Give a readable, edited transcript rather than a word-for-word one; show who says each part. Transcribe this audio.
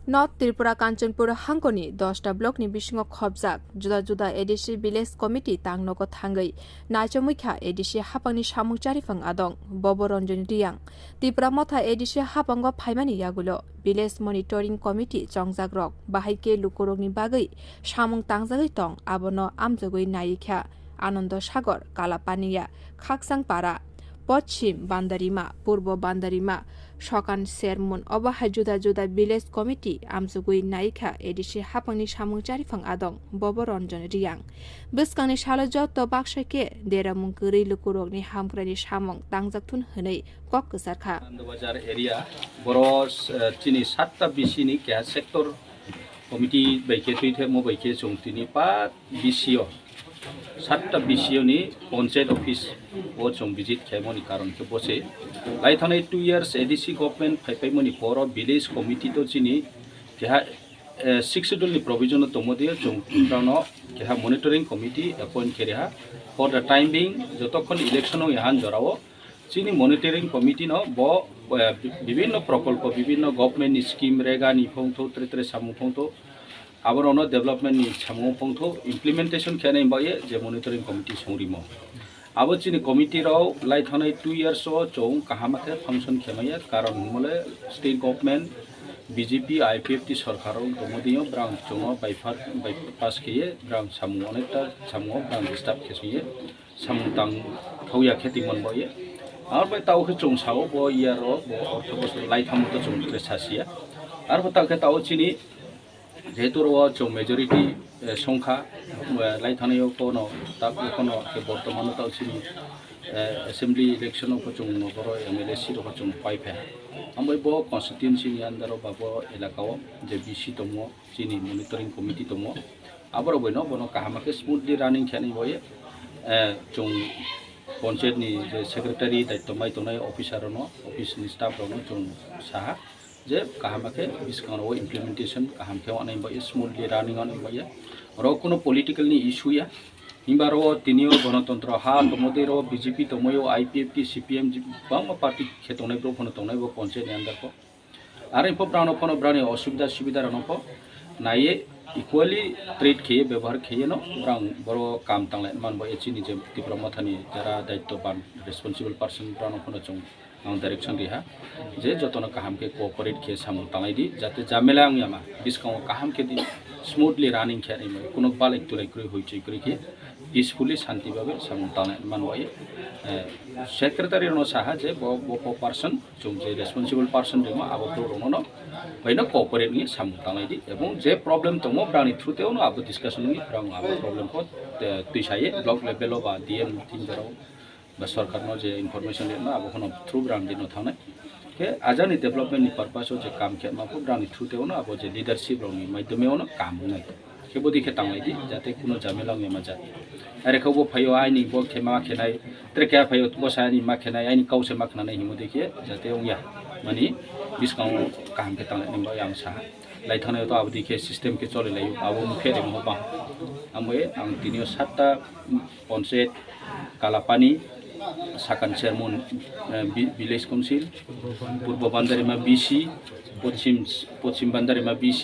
Speaker 1: North Tripura Kanchanpur Hangkoni, Dasda Block ni Bisingo Ongkhorjak, Juda ADC Village Committee Tangnoko Thangai, Naichamukha ADC Hapangni Samung Charifang Adong, Bhabaranjan Reang, Tripura Motha ADC Hapango Phaimani Yagulo, Village Monitoring Committee Chongjagrok, Bahaike Lukorogni Bagai, Samung Tangjagai Tong, Abono Amjagoi Naikha, Ananda Sagar, Kalapaniya, Khaksang Para, Pochim Bandarima, Purbo Bandarima, Shokan Sermon, Obaha Juda Village Committee, Amsugui Naika, ADC Hapangni Samung Charifang Adong, Bhabaranjan Reang. Biskangni Shalajo to Bakshake, Dera Mungkuri Lukurogni Hamkraini Samung, Tangjaktun Hene, Kokbosarka.
Speaker 2: Bazar area, Boros, Chini Satta Bisini, Gas Sector Committee, Baike, Mobaike, Sungtini, Pa, Bisio. Satta BCO ni Panchayat Office o chong visit kemoni karon ke bose lai thane 2 years ADC government phai moni poro village committee to chini keha 6 schedule ni provision to modi chong prano keha monitoring committee appoint kereha for the time being jotokhon election o yahan jorao chini monitoring committee no bo bibhinno prokolpo bibhinno government scheme rega ni phongtho tre samung phongtho Abarono development ni Samung Pongtho implementation kene baye je monitoring committee songrimo. Abo chini committee ro lai thane 2 years o chong kahamake function khemaya karon mole state government BJP IPFT sarkar ro tomodiyo brang chongo by pass kiye brang Samung onekta Samung brang disturb khesiye Samung tang thoya kheti mon baye ar bai tau khe chong sao bo year ro bo orthobos lai thamu to chong tre sasia ar bata khe tau chini যেহেতু চৌ majority সংখ্যা লাই থানায় কোনো তাক কোনো বর্তমানে তাও চিনি অ্যাসেম্বলি ইলেকশন চৌ নগর এমএলএ সিট চৌ পাইফে আমি ব কনস্টিটিউয়েন্সি ni আন্ডার বাব এলাকাও যে বিসি দङ চিনি মনিটরিং কমিটি দङ আবার বইনো বনো কাহামাকে স্মুথলি রানিং খেনি বয়ে চৌ পঞ্চায়েতনি যে সেক্রেটারি দায়িত্ব মাই তনাই অফিসার ন অফিসনি স্টাফ রনো চৌ সাহা जे काहामाके बिस्कानो implementation kaham ke anai ba smoothly running on ba ya ro kono political ni issue ya himbaro tinio ganatantra ha tomodero BJP tomoyo IPFT CPM bang party khetonai bro phono tonai bo panchayat ni andar ko are po prano phono brane asubida subida rano ko naye equally treat khiye ব্যবহার khiye no brang boro kam tanglai man ba chini je Tripura mathani jara daittoban responsible person prano phono chong ang direction riha je jotono kaham ke cooperate ke samung tangai di jate jamela ang yama biskang kaham ke di smoothly running khari mai kono balek tulai kri hoi chai kri ke peacefully shanti bhabe samung tangai manwai secretary no saha je bo person chung je responsible person demo abo pro rono baino cooperate ni samung tangai di ebong je problem tomo brani through te ono abo discussion ni brang abo problem ko tuisaye block level ba DM tin jaro বা সরকার no যে information Lenoe আবো কোনো through brand দিনো থানে কে আজানি development নি purpose ও যে কাম কে মাপো brand through তে ওনো আবো যে লিডারশিপ রনি মাধ্যমে ওনো কাম নাই কে বদি কে তাংলাই দি যাতে কোনো ঝামেলা মে মাজা আরে খবো ফাইও আইনি বো খেমা খেনাই ত্রেকা ফাইও বসানি মা খেনাই আইনি কাউসে মা খেনাই হিমো দেখে যাতে ওয়া মানি বিসকাউ কাম কে তাংলাই নিবা ইয়াং সা লাই থানে তো আবদি কে সিস্টেম কে চলে লাই আবো মুখে রে মো বা আমবে আং তিনিও 7টা panchayat Kalapani Sakan Sermon Village Council, Purbo Bandarima BC, Pochim Bandarima BC,